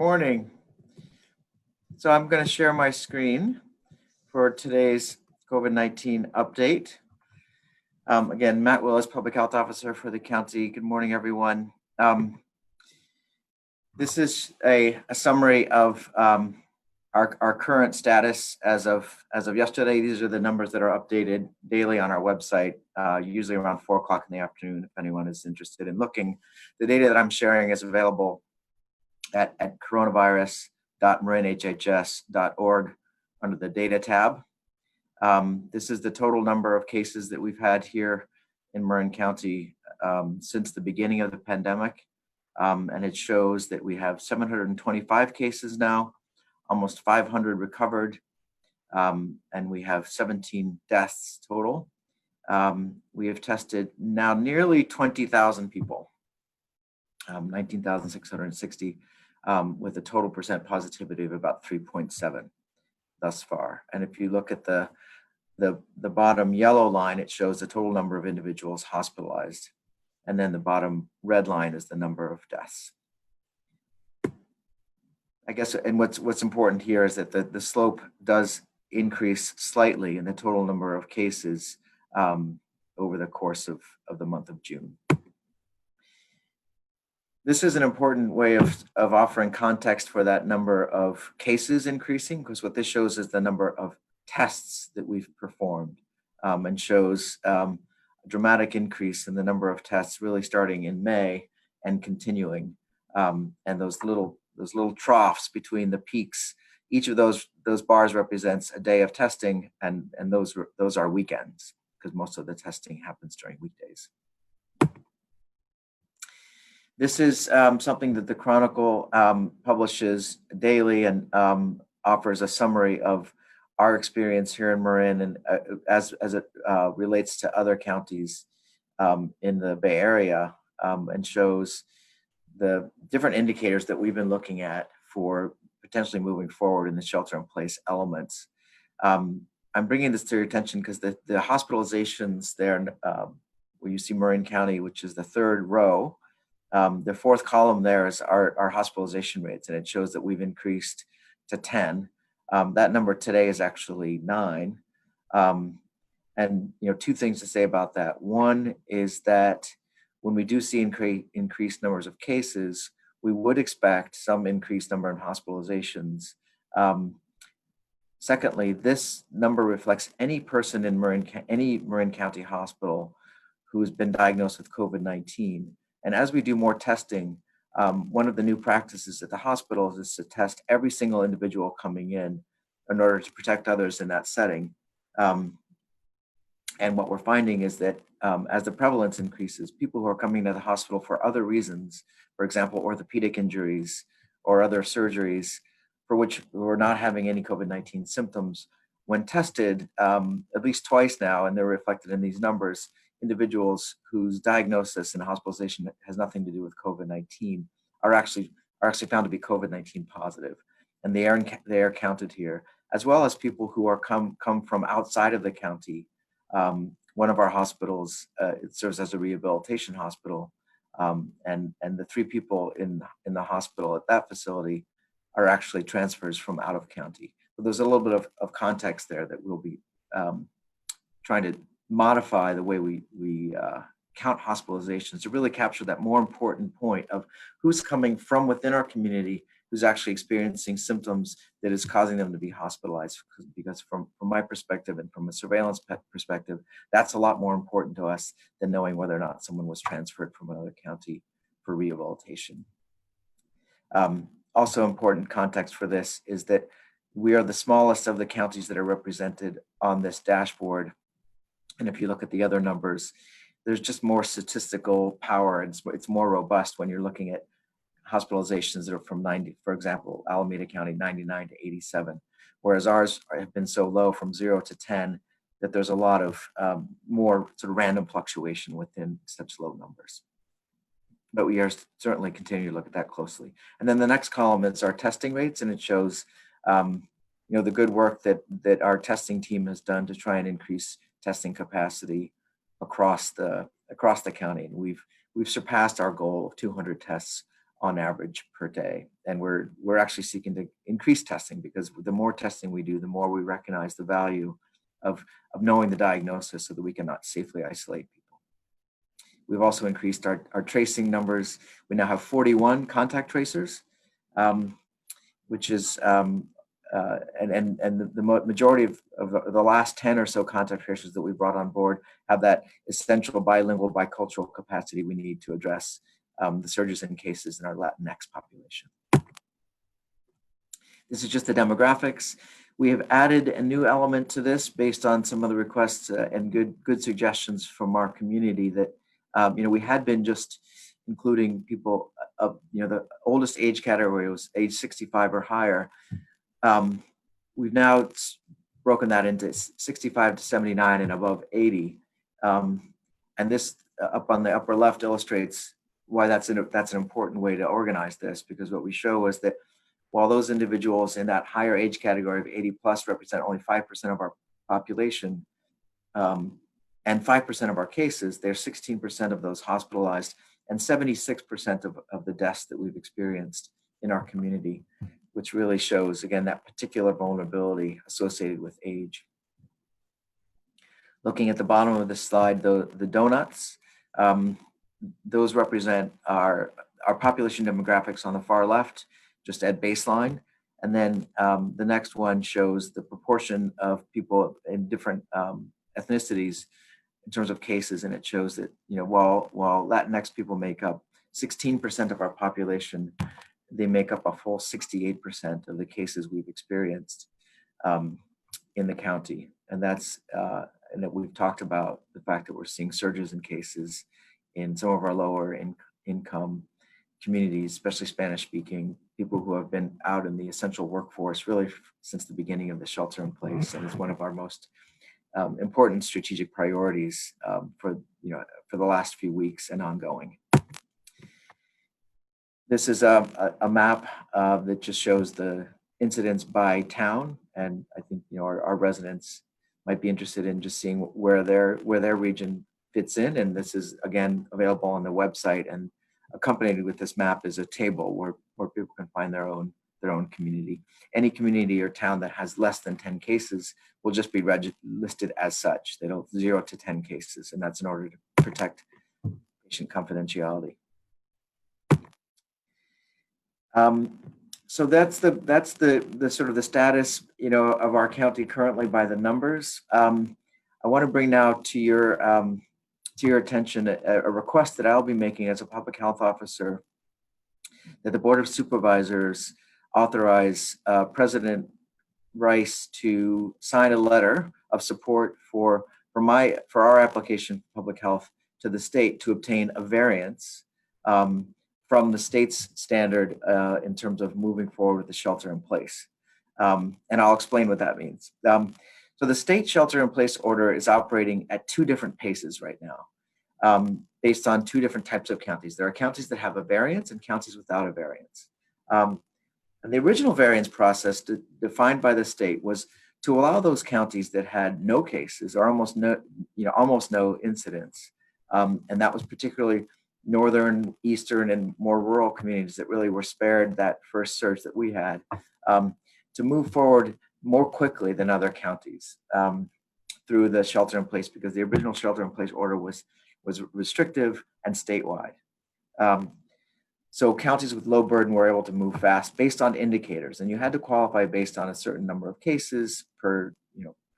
Morning. So I'm going to share my screen for today's COVID-19 update. Again, Matt Willis, Public Health Officer for the county. Good morning, everyone. This is a summary of our current status as of yesterday. These are the numbers that are updated daily on our website, usually around 4 o'clock in the afternoon, if anyone is interested in looking. The data that I'm sharing is available at coronavirus.marinhhs.org under the data tab. This is the total number of cases that we've had here in Marin County since the beginning of the pandemic. And it shows that we have 725 cases now, almost 500 recovered, and we have 17 deaths total. We have tested now nearly 20,000 people, 19,660, with a total percent positivity of about 3.7 thus far. And if you look at the bottom yellow line, it shows the total number of individuals hospitalized. And then the bottom red line is the number of deaths. I guess, and what's important here is that the slope does increase slightly in the total number of cases over the course of the month of June. This is an important way of offering context for that number of cases increasing, because what this shows is the number of tests that we've performed, and shows a dramatic increase in the number of tests really starting in May and continuing. And those little troughs between the peaks, each of those bars represents a day of testing, and those are weekends, because most of the testing happens during weekdays. This is something that the Chronicle publishes daily and offers a summary of our experience here in Marin, and as it relates to other counties in the Bay Area, and shows the different indicators that we've been looking at for potentially moving forward in the shelter-in-place elements. I'm bringing this to your attention because the hospitalizations there, where you see Marin County, which is the third row, the fourth column there is our hospitalization rates, and it shows that we've increased to 10. That number today is actually 9. And two things to say about that. One is that when we do see increased numbers of cases, we would expect some increased number in hospitalizations. Secondly, this number reflects any person in any Marin County hospital who has been diagnosed with COVID-19. And as we do more testing, one of the new practices at the hospitals is to test every single individual coming in order to protect others in that setting. And what we're finding is that as the prevalence increases, people who are coming to the hospital for other reasons, for example, orthopedic injuries or other surgeries for which we're not having any COVID-19 symptoms, when tested at least twice now, and they're reflected in these numbers, individuals whose diagnosis and hospitalization has nothing to do with COVID-19 are actually found to be COVID-19 positive, and they are counted here, as well as people who are come from outside of the county. One of our hospitals, it serves as a rehabilitation hospital, and the 3 people in the hospital at that facility are actually transfers from out of county. So there's a little bit of context there that we'll be trying to modify the way we count hospitalizations to really capture that more important point of who's coming from within our community, who's actually experiencing symptoms that is causing them to be hospitalized. Because from my perspective and from a surveillance perspective, that's a lot more important to us than knowing whether or not someone was transferred from another county for rehabilitation. Also important context for this is that we are the smallest of the counties that are represented on this dashboard. And if you look at the other numbers, there's just more statistical power, and it's more robust when you're looking at hospitalizations that are from 90, for example, Alameda County, 99 to 87, whereas ours have been so low from 0 to 10 that there's a lot of more sort of random fluctuation within such low numbers. But we are certainly continuing to look at that closely. And then the next column is our testing rates, and it shows the good work that our testing team has done to try and increase testing capacity across the county. And we've surpassed our goal of 200 tests on average per day. And we're actually seeking to increase testing, because the more testing we do, the more we recognize the value of knowing the diagnosis so that we can not safely isolate people. We've also increased our tracing numbers. We now have 41 contact tracers, which is, and the majority of the last 10 or so contact tracers that we brought on board have that essential bilingual, bicultural capacity we need to address the surges and cases in our Latinx population. This is just the demographics. We have added a new element to this based on some of the requests and good suggestions from our community that, we had been just including people of, the oldest age category was age 65 or higher. We've now broken that into 65 to 79 and above 80. And this up on the upper left illustrates why that's an important way to organize this, because what we show is that while those individuals in that higher age category of 80 plus represent only 5% of our population, and 5% of our cases, they're 16% of those hospitalized and 76% of the deaths that we've experienced in our community, which really shows, again, that particular vulnerability associated with age. Looking at the bottom of the slide, the donuts, those represent our population demographics on the far left, just at baseline. And then the next one shows the proportion of people in different ethnicities in terms of cases. And it shows that, while Latinx people make up 16% of our population, they make up a full 68% of the cases we've experienced in the county. And that's, and that we've talked about the fact that we're seeing surges in cases in some of our lower income communities, especially Spanish speaking, people who have been out in the essential workforce really since the beginning of the shelter in place. And it's one of our most important strategic priorities for the last few weeks and ongoing. This is a map that just shows the incidence by town, and I think our residents might be interested in just seeing where their region fits in. And this is again available on the website, and accompanied with this map is a table where people can find their own community. Any community or town that has less than 10 cases will just be listed as such. They don't 0 to 10 cases, and that's in order to protect patient confidentiality. So that's the sort of the status of our county currently by the numbers. I want to bring now to your attention a request that I'll be making as a public health officer, that the Board of Supervisors authorize President Rice to sign a letter of support for our application for public health to the state to obtain a variance from the state's standard in terms of moving forward with the shelter in place. And I'll explain what that means. So the state shelter in place order is operating at two different paces right now, based on two different types of counties. There are counties that have a variance and counties without a variance. And the original variance process defined by the state was to allow those counties that had no cases or almost no incidents. And that was particularly northern, eastern, and more rural communities that really were spared that first surge that we had, to move forward more quickly than other counties through the shelter in place, because the original shelter in place order was restrictive and statewide. So counties with low burden were able to move fast based on indicators, and you had to qualify based on a certain number of cases per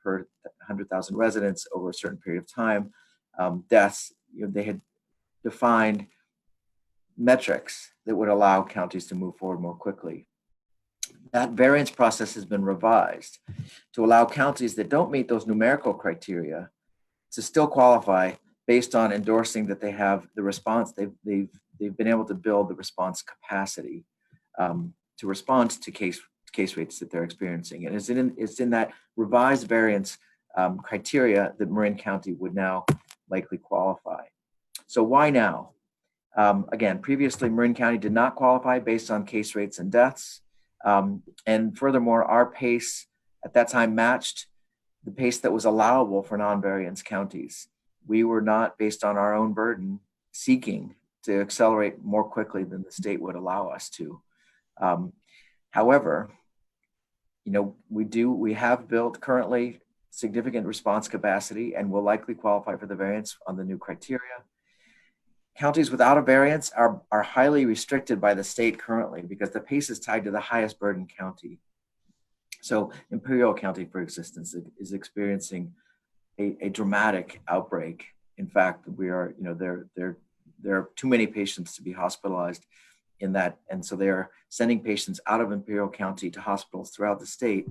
100,000 residents over a certain period of time. Deaths, they had defined metrics that would allow counties to move forward more quickly. That variance process has been revised to allow counties that don't meet those numerical criteria to still qualify based on endorsing that they have the response, they've been able to build the response capacity to respond to case rates that they're experiencing. And it's in that revised variance criteria that Marin County would now likely qualify. So why now? Again, previously Marin County did not qualify based on case rates and deaths. And furthermore, our pace at that time matched the pace that was allowable for non-variance counties. We were not, based on our own burden, seeking to accelerate more quickly than the state would allow us to. However, we have built currently significant response capacity and will likely qualify for the variance on the new criteria. Counties without a variance are highly restricted by the state currently because the pace is tied to the highest burden county. So Imperial County, for instance, is experiencing a dramatic outbreak. In fact, we are, there are too many patients to be hospitalized in that. And so they're sending patients out of Imperial County to hospitals throughout the state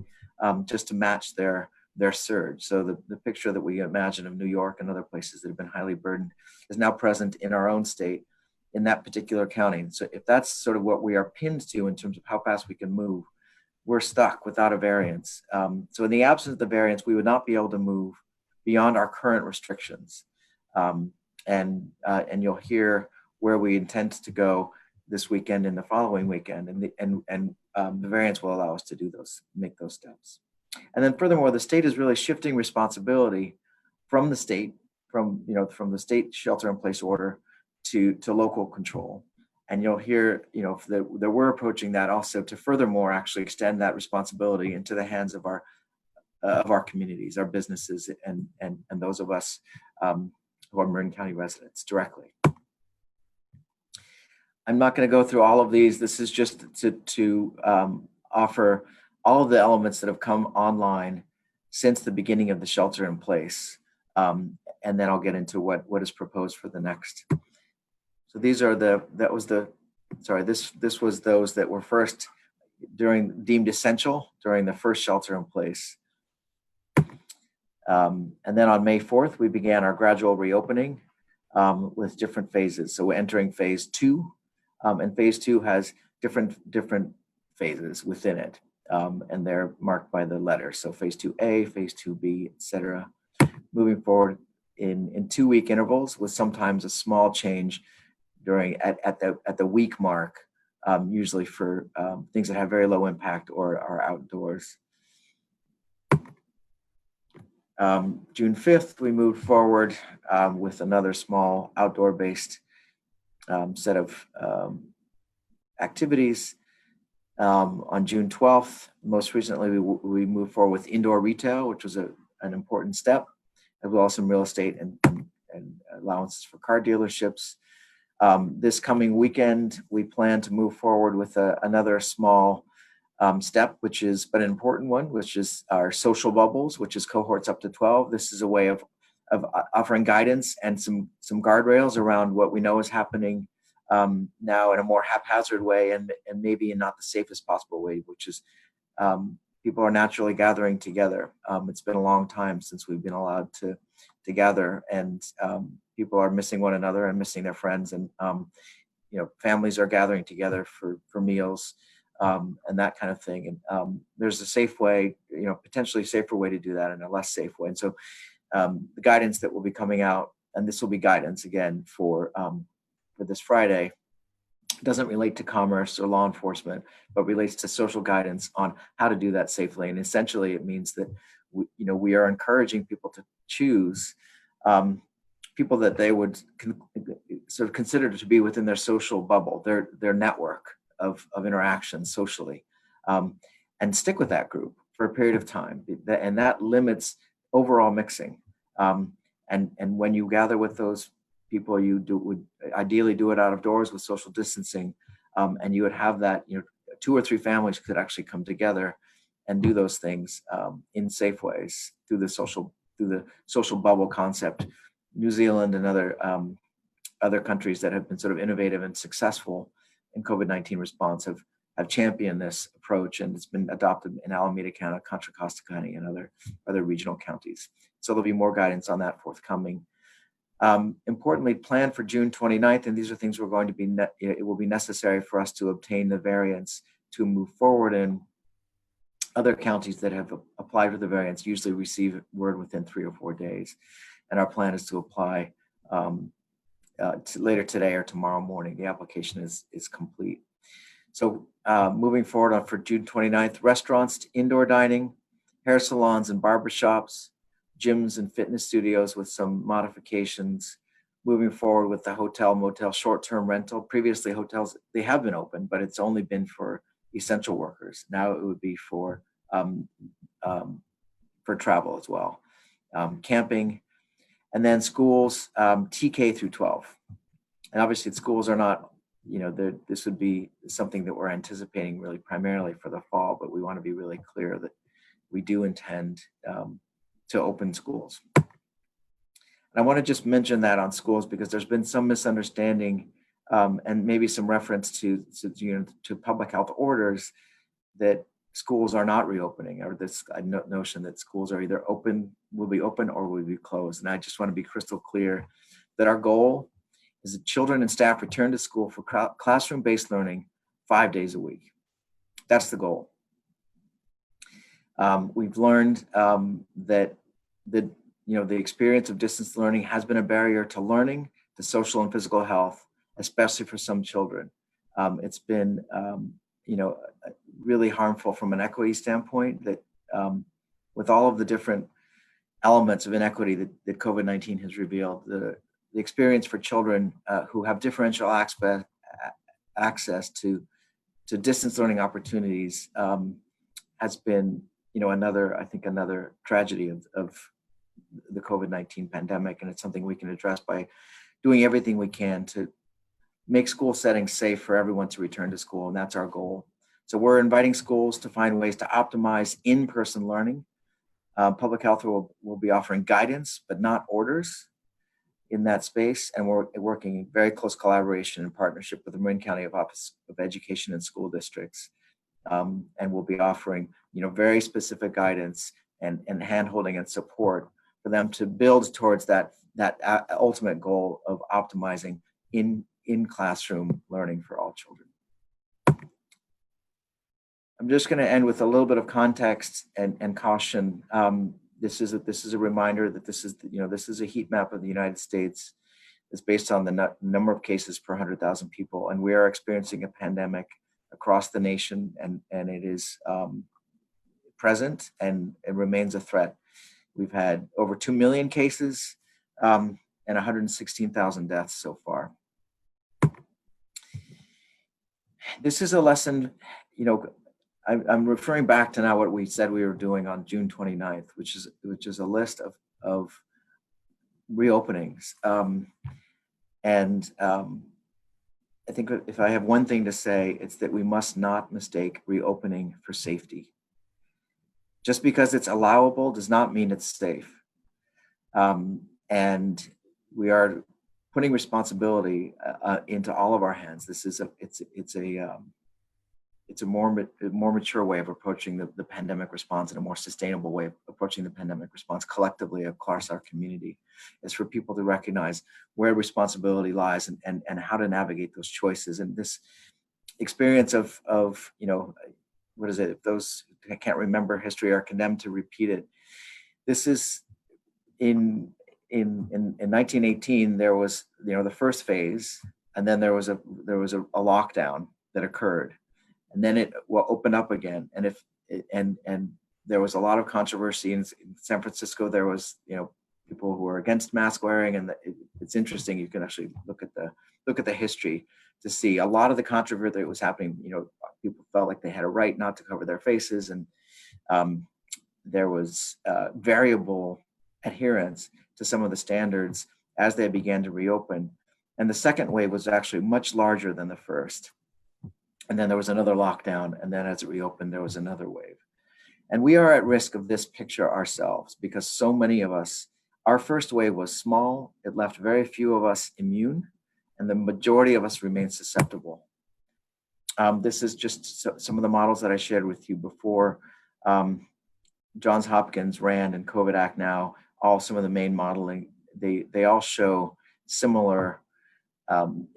just to match their surge. So the picture that we imagine of New York and other places that have been highly burdened is now present in our own state in that particular county. So if that's sort of what we are pinned to in terms of how fast we can move, we're stuck without a variance. So in the absence of the variance, we would not be able to move beyond our current restrictions. And you'll hear where we intend to go this weekend and the following weekend, and the variance will allow us to make those steps. And then furthermore, the state is really shifting responsibility from the state, from the state shelter-in-place order to local control. And you'll hear, that we're approaching that also to furthermore actually extend that responsibility into the hands of our communities, our businesses, and those of us who are Marin County residents directly. I'm not going to go through all of these. This is just to offer all of the elements that have come online since the beginning of the shelter in place. And then I'll get into what is proposed for the next. So these are this was those that were first deemed essential during the first shelter in place. And then on May 4th, we began our gradual reopening with different phases. So we're entering phase 2, and phase 2 has different phases within it, and they're marked by the letters. So phase 2A, phase 2B, etc. Moving forward in 2-week intervals with sometimes a small change at the week mark, usually for things that have very low impact or are outdoors. June 5th, we moved forward with another small outdoor-based set of activities. On June 12th, most recently, we moved forward with indoor retail, which was an important step, as well as some real estate and allowances for car dealerships. This coming weekend, we plan to move forward with another small step, but an important one, which is our social bubbles, which is cohorts up to 12. This is a way of offering guidance and some guardrails around what we know is happening now in a more haphazard way and maybe in not the safest possible way, which is people are naturally gathering together. It's been a long time since we've been allowed to gather, and people are missing one another and missing their friends, and families are gathering together for meals. And that kind of thing. And there's a safe way, potentially safer way to do that and a less safe way. And so the guidance that will be coming out, and this will be guidance again for this Friday, doesn't relate to commerce or law enforcement, but relates to social guidance on how to do that safely. And essentially it means that we are encouraging people to choose people that they would sort of consider to be within their social bubble, their network of interaction socially, and stick with that group for a period of time. And that limits overall mixing. And when you gather with those people, you would ideally do it out of doors with social distancing, and you would have that, 2 or 3 families could actually come together and do those things in safe ways through the social bubble concept. New Zealand and other countries that have been sort of innovative and successful in COVID-19 response have championed this approach, and it's been adopted in Alameda County, Contra Costa County, and other regional counties. So there'll be more guidance on that forthcoming. Importantly, plan for June 29th, and these are things we're going to be, it will be necessary for us to obtain the variance to move forward in. Other counties that have applied for the variance usually receive word within 3 or 4 days. And our plan is to apply later today or tomorrow morning. The application is complete. So moving forward for June 29th, restaurants, indoor dining, hair salons and barbershops, gyms and fitness studios with some modifications moving forward with the hotel, motel, short-term rental. Previously, hotels, they have been open, but it's only been for essential workers. Now it would be um, um, for travel as well, camping, and then schools, TK through 12. And obviously, schools are not, this would be something that we're anticipating really primarily for the fall, but we want to be really clear that we do intend to open schools. And I want to just mention that on schools because there's been some misunderstanding and maybe some reference to public health orders that schools are not reopening, or this notion that schools are either will be open or will be closed. And I just want to be crystal clear that our goal is that children and staff return to school for classroom-based learning 5 days a week. That's the goal. We've learned that the experience of distance learning has been a barrier to learning, to social and physical health, especially for some children. It's been, really harmful from an equity standpoint that with all of the different elements of inequity that COVID-19 has revealed, the experience for children who have differential access to distance learning opportunities has been, another tragedy of the COVID-19 pandemic. And it's something we can address by doing everything we can to make school settings safe for everyone to return to school. And that's our goal. So we're inviting schools to find ways to optimize in-person learning. Public health will be offering guidance, but not orders in that space. And we're working in very close collaboration and partnership with the Marin County Office of Education and School Districts. And we'll be offering, very specific guidance and hand-holding and support for them to build towards that ultimate goal of optimizing in-classroom learning for all children. I'm just going to end with a little bit of context and caution. This is a reminder that this is a heat map of the United States. It's based on the number of cases per 100,000 people, and we are experiencing a pandemic across the nation, and it is present and it remains a threat. We've had over 2 million cases and 116,000 deaths so far. This is a lesson, I'm referring back to now what we said we were doing on June 29th, which is a list of reopenings. I think if I have one thing to say, it's that we must not mistake reopening for safety. Just because it's allowable does not mean it's safe. And we are putting responsibility into all of our hands. It's a more mature way of approaching the pandemic response, and a more sustainable way of approaching the pandemic response collectively across our community. Is for people to recognize where responsibility lies and how to navigate those choices. And this experience of what is it? If those who can't remember history are condemned to repeat it. This is in 1918, there was the first phase, and then there was a lockdown that occurred. And then it will open up again. And there was a lot of controversy in San Francisco. There was, people who were against mask wearing, and it's interesting. You can actually look at the history to see a lot of the controversy that was happening. People felt like they had a right not to cover their faces, and there was variable adherence to some of the standards as they began to reopen. And the second wave was actually much larger than the first. And then there was another lockdown, and then as it reopened, there was another wave. And we are at risk of this picture ourselves because so many of us, our first wave was small, it left very few of us immune, and the majority of us remain susceptible. This is just some of the models that I shared with you before. Johns Hopkins, RAND, and COVID Act Now, all some of the main modeling, they all show similar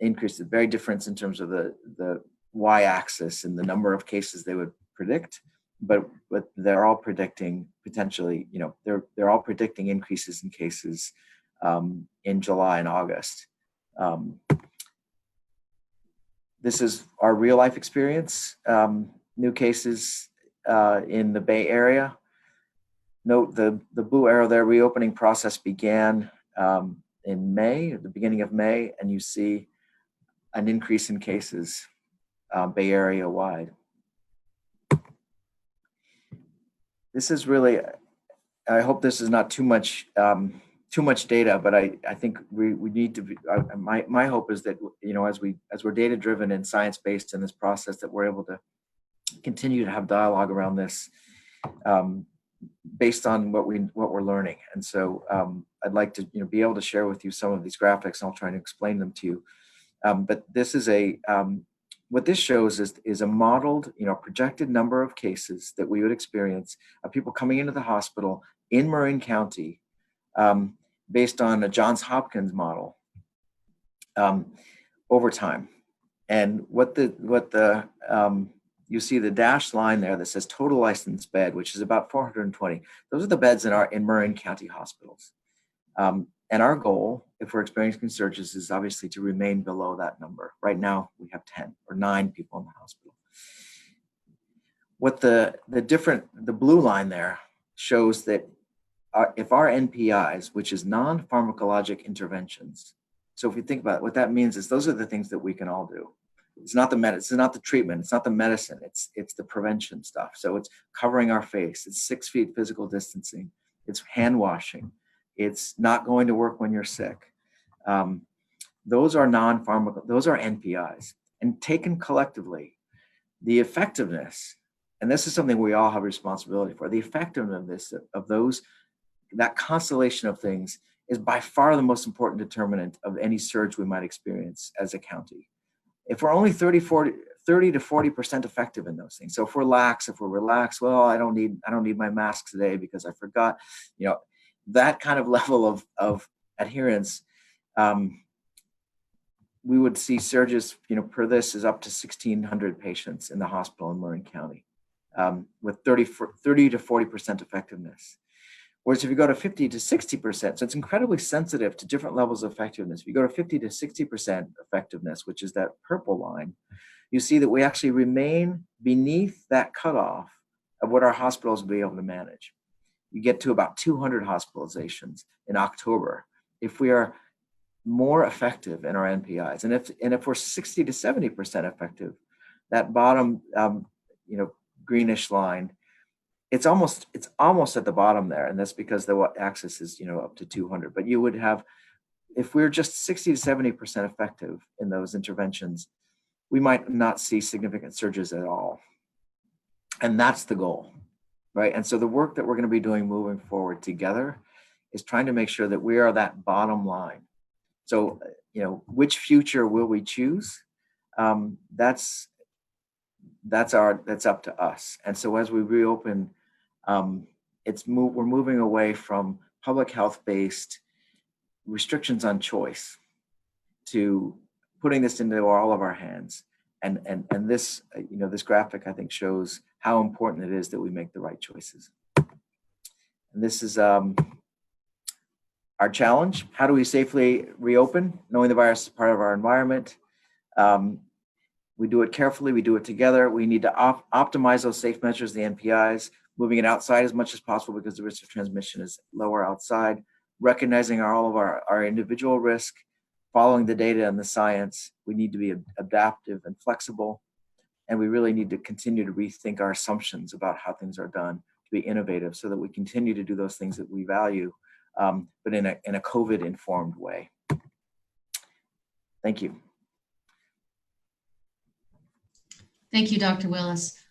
increases, very different in terms of the y-axis and the number of cases they would predict, but they're all predicting potentially, they're all predicting increases in cases in July and August. This is our real life experience. New cases in the Bay Area. Note the blue arrow there, reopening process began May, at the beginning of May, and you see an increase in cases Bay Area wide. This is really, I hope this is not too much data, but I think we need to be, my hope is that, as we're data driven and science based in this process, that we're able to continue to have dialogue around this based on what we're learning. And so I'd like to be able to share with you some of these graphics, and I'll try to explain them to you. But this is what this shows is a modeled, projected number of cases that we would experience of people coming into the hospital in Marin County based on a Johns Hopkins model over time. And you see the dashed line there that says total licensed bed, which is about 420. Those are the beds in Marin County hospitals. And our goal, if we're experiencing surges, is obviously to remain below that number. Right now, we have 10 or 9 people in the hospital. What the blue line there shows that if our NPIs, which is non-pharmacologic interventions, so if you think about it, what that means is those are the things that we can all do. It's not the medicine, it's not the treatment, it's not the medicine, it's the prevention stuff. So it's covering our face, it's 6 feet physical distancing, it's hand washing, it's not going to work when you're sick. Those are those are NPIs. And taken collectively, the effectiveness, and this is something we all have responsibility for, the effectiveness of that constellation of things is by far the most important determinant of any surge we might experience as a county. If we're only 30 to 40% effective in those things, so if we're relaxed, well, I don't need my mask today because I forgot, that kind of level of adherence, we would see surges, per this is up to 1,600 patients in the hospital in Marin County with 30 to 40% effectiveness. Whereas if you go to 50 to 60%, so it's incredibly sensitive to different levels of effectiveness. If you go to 50 to 60% effectiveness, which is that purple line, you see that we actually remain beneath that cutoff of what our hospitals will be able to manage. You get to about 200 hospitalizations in October if we are more effective in our NPIs. And if we're 60 to 70% effective, that bottom greenish line, it's almost at the bottom there, and that's because the axis is up to 200. But you would have, if we're just 60 to 70% effective in those interventions, we might not see significant surges at all, and that's the goal, right? And so the work that we're going to be doing moving forward together is trying to make sure that we are that bottom line. So which future will we choose? That's up to us. And so as we reopen, we're moving away from public health-based restrictions on choice to putting this into all of our hands. And this, this graphic, I think, shows how important it is that we make the right choices. And this is our challenge. How do we safely reopen, knowing the virus is part of our environment? We do it carefully, we do it together. We need to optimize those safe measures, the NPIs, moving it outside as much as possible because the risk of transmission is lower outside, recognizing all of our individual risk, following the data and the science. We need to be adaptive and flexible, and we really need to continue to rethink our assumptions about how things are done, to be innovative so that we continue to do those things that we value, but in a COVID-informed way. Thank you. Thank you, Dr. Willis.